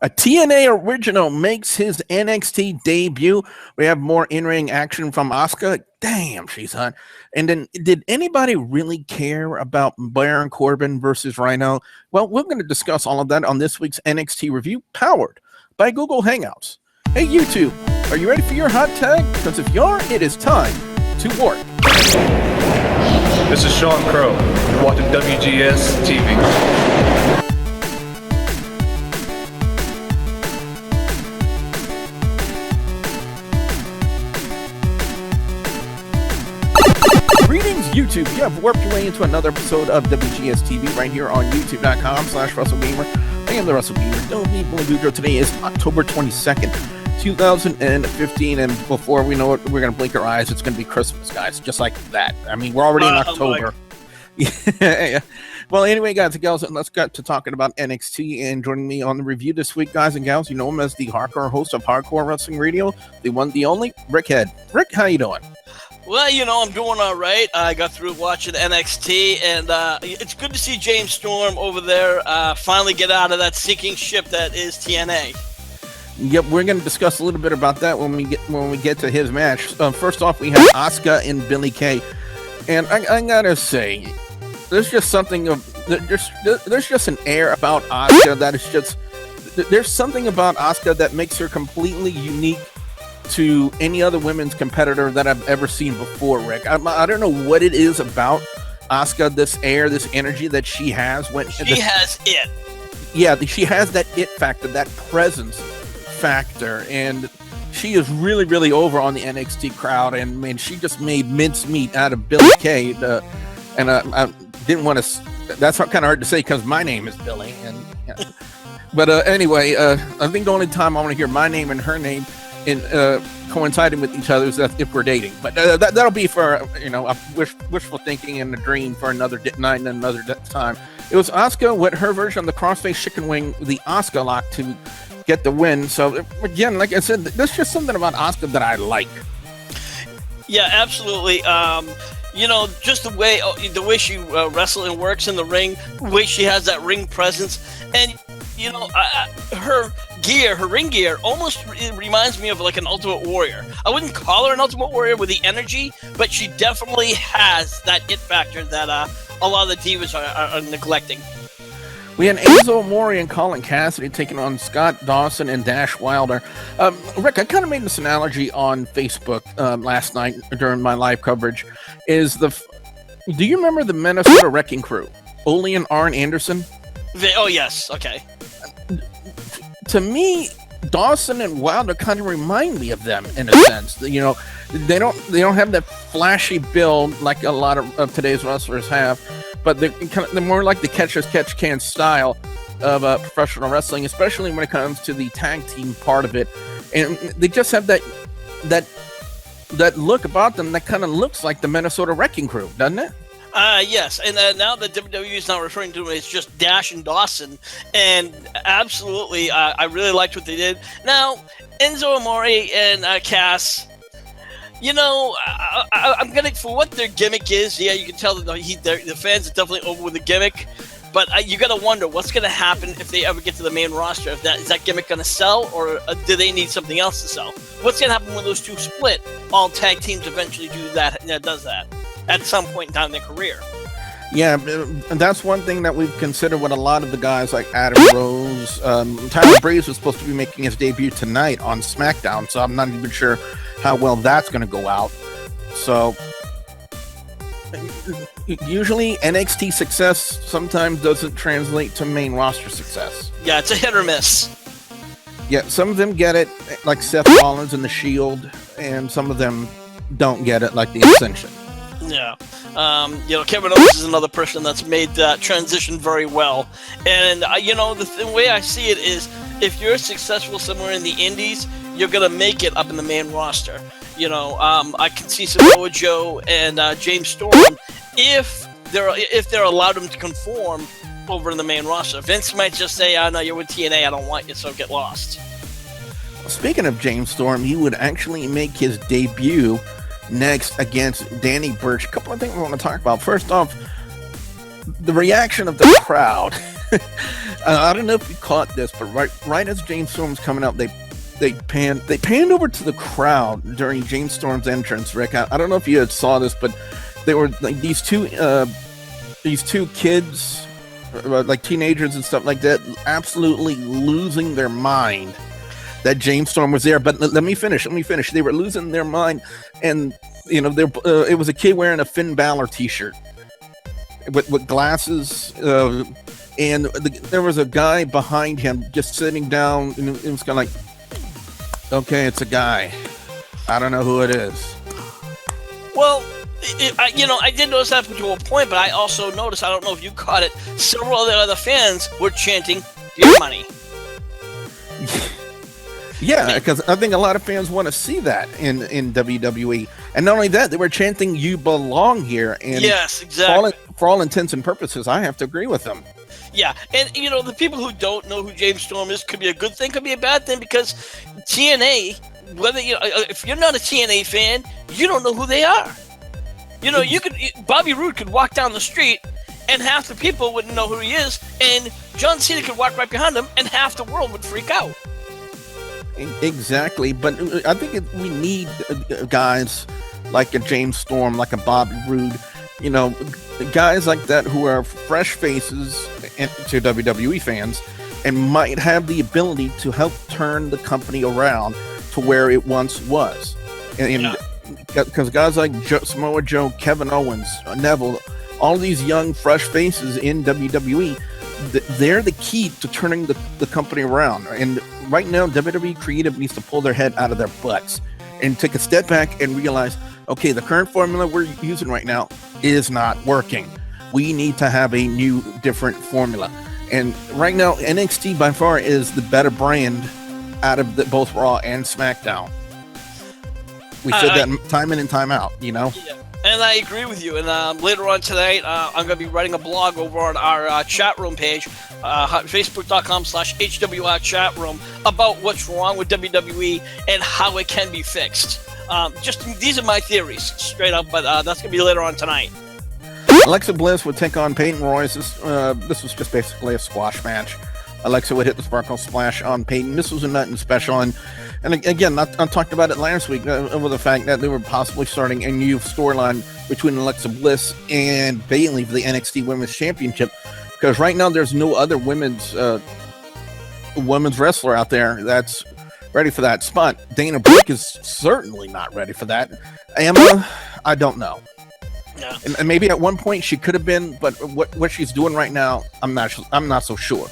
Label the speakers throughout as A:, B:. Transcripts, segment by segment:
A: A TNA original makes his NXT debut. We have more in-ring action from Asuka. Damn, she's hot. And then, did anybody really care about Baron Corbin versus Rhyno? Well, we're going to discuss all of that on this week's NXT review, powered by Google Hangouts. Hey, YouTube, are you ready for your hot tag? Because if you are, it is time to work.
B: This is Sean Crow. You're watching WGS-TV.
A: Greetings, YouTube. You have warped your way into another episode of WGS-TV right here on youtube.com/WrestleGamer. I am the WrestleGamer. Don't be Bujo. Today is October 22nd, 2015, and before we know it, we're going to blink our eyes. It's going to be Christmas, guys, just like that. I mean, we're already in October. Yeah. Well, anyway, guys and gals, let's get to talking about NXT. And joining me on the review this week, guys and gals, you know him as the hardcore host of Hardcore Wrestling Radio, the one, the only, Rick Head. Rick, how you doing?
C: Well, you know, I'm doing all right. I got through watching NXT, and it's good to see James Storm over there finally get out of that sinking ship that is TNA.
A: Yep, we're going to discuss a little bit about that when we get to his match. First off, we have Asuka and Billie Kay, and I gotta say, there's just something of there's just an air about Asuka that is just there's something about Asuka that makes her completely unique to any other women's competitor that I've ever seen before, Rick. I don't know what it is about Asuka, this air, this energy that she has.
C: She has it.
A: Yeah, she has that it factor, that presence factor, and she is really, really over on the NXT crowd. And man, she just made mincemeat out of Billie Kay. And I didn't want to. That's kind of hard to say because my name is Billie. But anyway, I think the only time I want to hear my name and her name in coinciding with each other is that if we're dating, but that'll be for a wishful thinking and a dream for another night and another time. It was Asuka with her version of the crossface chicken wing, the Asuka lock, to get the win. So again, like I said, there's just something about Asuka that I like.
C: Yeah, absolutely. Just the way she wrestles and works in the ring, the way she has that ring presence, and her ring gear almost reminds me of like an Ultimate Warrior. I wouldn't call her an Ultimate Warrior with the energy, but she definitely has that it factor that a lot of the divas are neglecting.
A: We had Enzo, Amore, and Colin Cassady taking on Scott Dawson and Dash Wilder. Rick, I kind of made this analogy on Facebook last night during my live coverage. Do you remember the Minnesota Wrecking Crew? Ole and Arn Anderson?
C: Oh, yes. Okay.
A: To me, Dawson and Wilder kind of remind me of them in a sense. They don't have that flashy build like a lot of today's wrestlers have, but they're more like the catch-as-catch-can style of professional wrestling, especially when it comes to the tag team part of it. And they just have that look about them that kind of looks like the Minnesota Wrecking Crew, doesn't it?
C: Yes, and now the WWE is not referring to them as just Dash and Dawson, and absolutely, I really liked what they did. Now, Enzo, Amore, and Cass, I'm gonna, for what their gimmick is, yeah, you can tell that the fans are definitely over with the gimmick, but you gotta wonder what's gonna happen if they ever get to the main roster. Is that gimmick gonna sell, or do they need something else to sell? What's gonna happen when those two split? All tag teams eventually do that. Does that at some point in time in their career.
A: Yeah, and that's one thing that we've considered with a lot of the guys like Adam Rose. Tyler Breeze was supposed to be making his debut tonight on SmackDown, so I'm not even sure how well that's going to go out. So usually NXT success sometimes doesn't translate to main roster success.
C: Yeah, it's a hit or miss.
A: Yeah, some of them get it, like Seth Rollins and The Shield, and some of them don't get it, like the Ascension.
C: Yeah. Kevin Owens is another person that's made that transition very well. And, the way I see it is if you're successful somewhere in the indies, you're going to make it up in the main roster. I can see Samoa Joe and James Storm if they're allowed them to conform over in the main roster. Vince might just say, no, you're with TNA, I don't want you, so get lost.
A: Speaking of James Storm, he would actually make his debut next against Danny Burch. A couple of things we want to talk about. First off, the reaction of the crowd. I don't know if you caught this, but right as James Storm's coming out, they panned over to the crowd during James Storm's entrance. Rick, I don't know if you had saw this, but they were like these two kids, like teenagers and stuff like that, absolutely losing their mind that James Storm was there. But let me finish. They were losing their mind, and it was a kid wearing a Finn Balor t-shirt with glasses, and there was a guy behind him just sitting down, and it was kind of like, okay, it's a guy. I don't know who it is.
C: Well, I did notice that to a point, but I also noticed, I don't know if you caught it, several of the other fans were chanting, "Your money."
A: Yeah, because I think a lot of fans want to see that in WWE. And not only that, they were chanting, "You belong here." And
C: yes, exactly.
A: For all intents and purposes, I have to agree with them.
C: Yeah, and the people who don't know who James Storm is, could be a good thing, could be a bad thing, because TNA, whether if you're not a TNA fan, you don't know who they are. Bobby Roode could walk down the street and half the people wouldn't know who he is, and John Cena could walk right behind him and half the world would freak out.
A: Exactly, but I think we need guys like a James Storm, like a Bobby Roode, guys like that who are fresh faces to WWE fans and might have the ability to help turn the company around to where it once was. And because guys like Samoa Joe, Kevin Owens, Neville, all these young, fresh faces in WWE, they're the key to turning the company around. And right now, WWE Creative needs to pull their head out of their butts and take a step back and realize, okay, the current formula we're using right now is not working. We need to have a new, different formula. And right now, NXT by far is the better brand out of both Raw and SmackDown. We said that time in and time out, Yeah.
C: And I agree with you. And later on tonight, I'm going to be writing a blog over on our chat room page, facebook.com/HWR chat room, about what's wrong with WWE and how it can be fixed. These are my theories, straight up, but that's going to be later on tonight.
A: Alexa Bliss would take on Peyton Royce. This was just basically a squash match. Alexa would hit the Sparkle Splash on Peyton. This was a nothing special. And again, I talked about it last week over the fact that they were possibly starting a new storyline between Alexa Bliss and Bayley for the NXT Women's Championship. Because right now there's no other women's wrestler out there that's ready for that spot. Dana Brooke is certainly not ready for that. Emma, I don't know.
C: Yeah.
A: And maybe at one point she could have been, but what she's doing right now, I'm not so sure.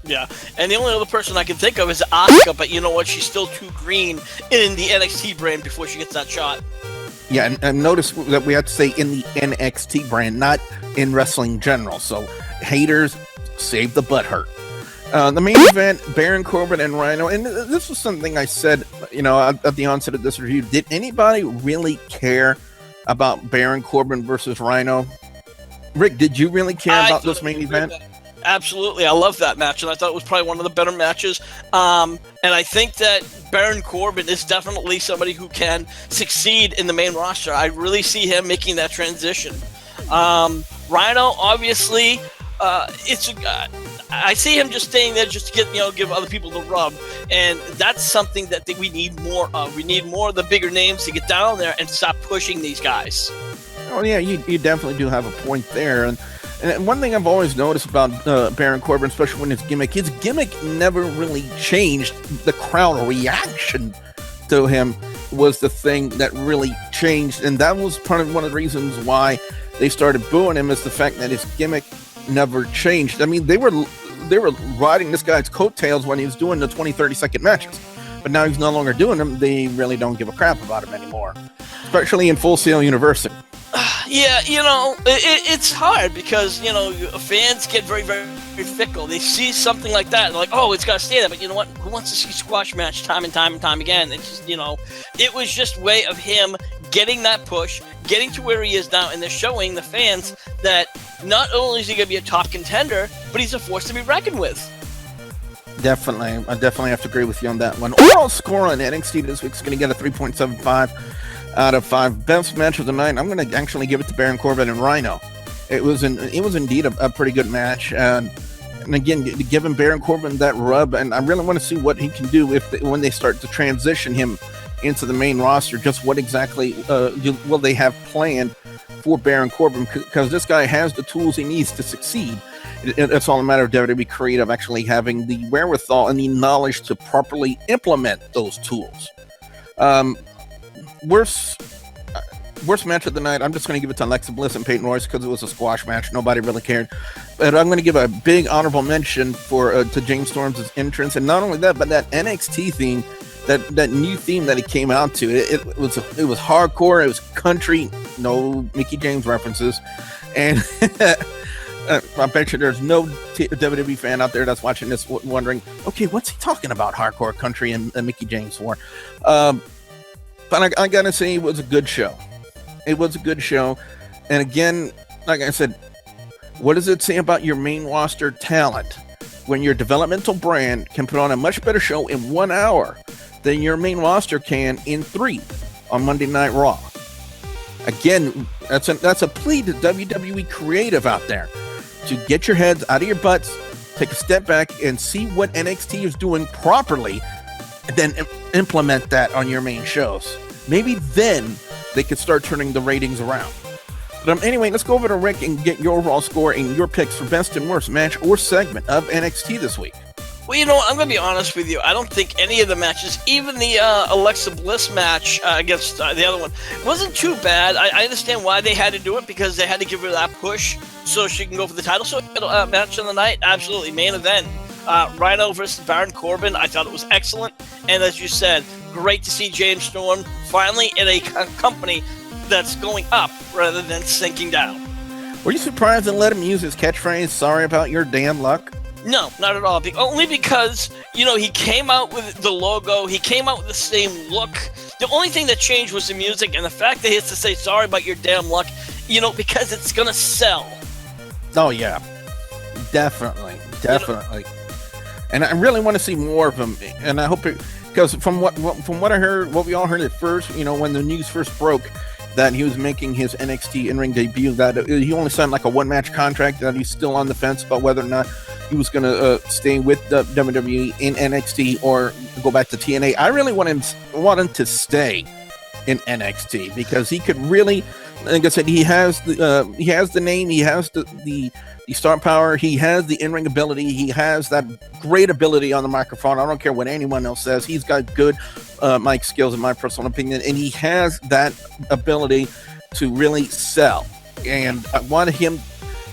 C: Yeah, and the only other person I can think of is Asuka, but you know what? She's still too green in the NXT brand before she gets that shot.
A: Yeah, and notice that we have to say in the NXT brand, not in wrestling in general. So, haters, save the butt hurt. The main event, Baron Corbin and Rhyno, and this was something I said, at the onset of this review. Did anybody really care about Baron Corbin versus Rhyno? Rick, did you really care about this main event?
C: Absolutely. I love that match, and I thought it was probably one of the better matches. And I think that Baron Corbin is definitely somebody who can succeed in the main roster. I really see him making that transition. Rhyno, obviously, I see him just staying there just to give other people the rub, and that's something that we need more of. We need more of the bigger names to get down there and stop pushing these guys.
A: Oh yeah, you definitely do have a point there, and one thing I've always noticed about Baron Corbin, especially when his gimmick never really changed. The crowd reaction to him was the thing that really changed, and that was one of the reasons why they started booing him, is the fact that his gimmick never changed. I mean, they were riding this guy's coattails when he was doing the 20, 30-second matches, but now he's no longer doing them. They really don't give a crap about him anymore, especially in Full Sail University.
C: Yeah, it's hard because, fans get very, very fickle. They see something like that and like, oh, it's got to stay there. But you know what? Who wants to see squash match time and time and time again? It's just, it was just a way of him getting that push, getting to where he is now, and they're showing the fans that not only is he going to be a top contender, but he's a force to be reckoned with.
A: Definitely. I definitely have to agree with you on that one. Overall score on NXT this week is going to get a 3.75 out of 5. Best match of the night, I'm going to actually give it to Baron Corbin and Rhyno. It was indeed a pretty good match. And again, giving Baron Corbin that rub, and I really want to see what he can do when they start to transition him into the main roster. Just what exactly will they have planned for Baron Corbin? Because this guy has the tools he needs to succeed. It's all a matter of WWE Creative actually having the wherewithal and the knowledge to properly implement those tools. Worst match of the night, I'm just going to give it to Alexa Bliss and Peyton Royce because it was a squash match. Nobody really cared. But I'm going to give a big honorable mention to James Storm's entrance. And not only that, but that NXT theme, that new theme that he came out to. It was hardcore. It was country. No Mickey James references. And I bet you there's no WWE fan out there that's watching this wondering, okay, what's he talking about, hardcore country and Mickey James for? But I got to say, it was a good show. It was a good show. And again, like I said, what does it say about your main roster talent when your developmental brand can put on a much better show in 1 hour than your main roster can in 3 on Monday Night Raw? Again, that's a plea to WWE Creative out there to get your heads out of your butts, take a step back, and see what NXT is doing properly, and then implement that on your main shows. Maybe then they could start turning the ratings around. But anyway, let's go over to Rick and get your overall score and your picks for best and worst match or segment of NXT this week.
C: Well, you know what? I'm going to be honest with you. I don't think any of the matches, even the Alexa Bliss match against the other one, wasn't too bad. I understand why they had to do it, because they had to give her that push so she can go for the title. So, match of the night, absolutely. Main event, Rhyno versus Baron Corbin. I thought it was excellent. And as you said, great to see James Storm finally in a company that's going up rather than sinking down.
A: Were you surprised and let him use his catchphrase, "Sorry about your damn luck"?
C: No, not at all. Only because, he came out with the logo. He came out with the same look. The only thing that changed was the music and the fact that he has to say, "Sorry about your damn luck," because it's going to sell.
A: Oh, yeah. Definitely. And I really want to see more of him. And I hope because from what I heard, what we all heard at first, when the news first broke, that he was making his NXT in-ring debut, that he only signed like a one-match contract, that he's still on the fence about whether or not he was going to stay with the WWE in NXT or go back to TNA. I really want him to stay in NXT because he could really, like I said, he has the name, he has the star power, he has the in-ring ability, he has that great ability on the microphone. I don't care what anyone else says. He's got good mic skills, in my personal opinion, and he has that ability to really sell. And I want him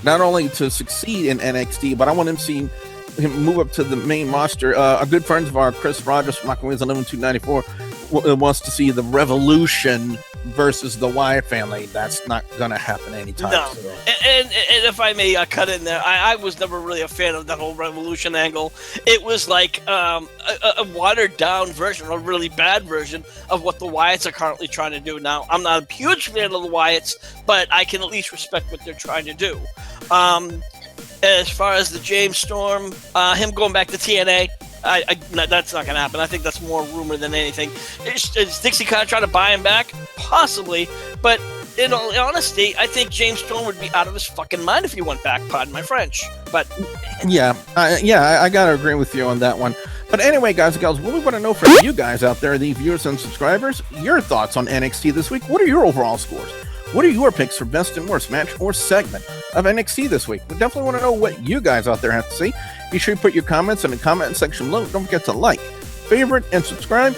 A: not only to succeed in NXT, but I want him to see him move up to the main roster. A good friend of ours, Chris Rogers from Rockaway's 11294, wants to see the Revolution versus the Wyatt family. That's not going to happen anytime soon.
C: And if I may cut in there, I was never really a fan of that whole Revolution angle. It was like a watered down version, a really bad version of what the Wyatts are currently trying to do now. I'm not a huge fan of the Wyatts, but I can at least respect what they're trying to do. As far as the James Storm, him going back to TNA, that's not going to happen. I think that's more rumor than anything. Is Dixie Khan trying to buy him back? Possibly. But in all honesty, I think James Storm would be out of his fucking mind if he went back. Pardon my French. But
A: I got to agree with you on that one. But anyway, guys and gals, what we want to know from you guys out there, the viewers and subscribers, your thoughts on NXT this week. What are your overall scores? What are your picks for best and worst match or segment of NXT this week? We definitely want to know what you guys out there have to say. Be sure to put your comments in the comment section below. Don't forget to like, favorite, and subscribe.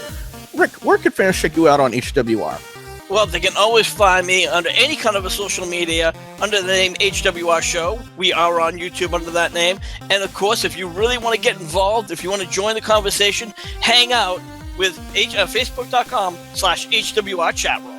A: Rick, where can fans check you out on HWR?
C: Well, they can always find me under any kind of a social media under the name HWR Show. We are on YouTube under that name. And of course, if you really want to get involved, if you want to join the conversation, hang out with Facebook.com/HWR chat room.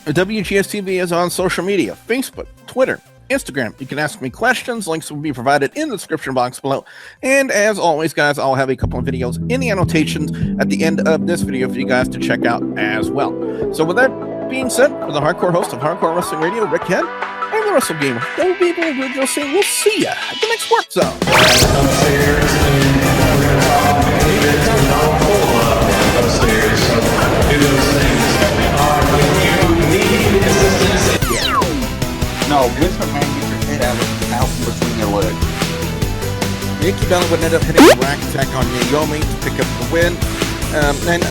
A: WGS-TV is on social media, Facebook, Twitter, Instagram. You can ask me questions. Links will be provided in the description box below. And as always, guys, I'll have a couple of videos in the annotations at the end of this video for you guys to check out as well. So with that being said, for the hardcore host of Hardcore Wrestling Radio, Rick Head, and the Wrestle Gamer, we'll see ya at the next Work Zone.
D: No, Vince McMahon
A: Bella would end up hitting a rack attack on Naomi to pick up the win. And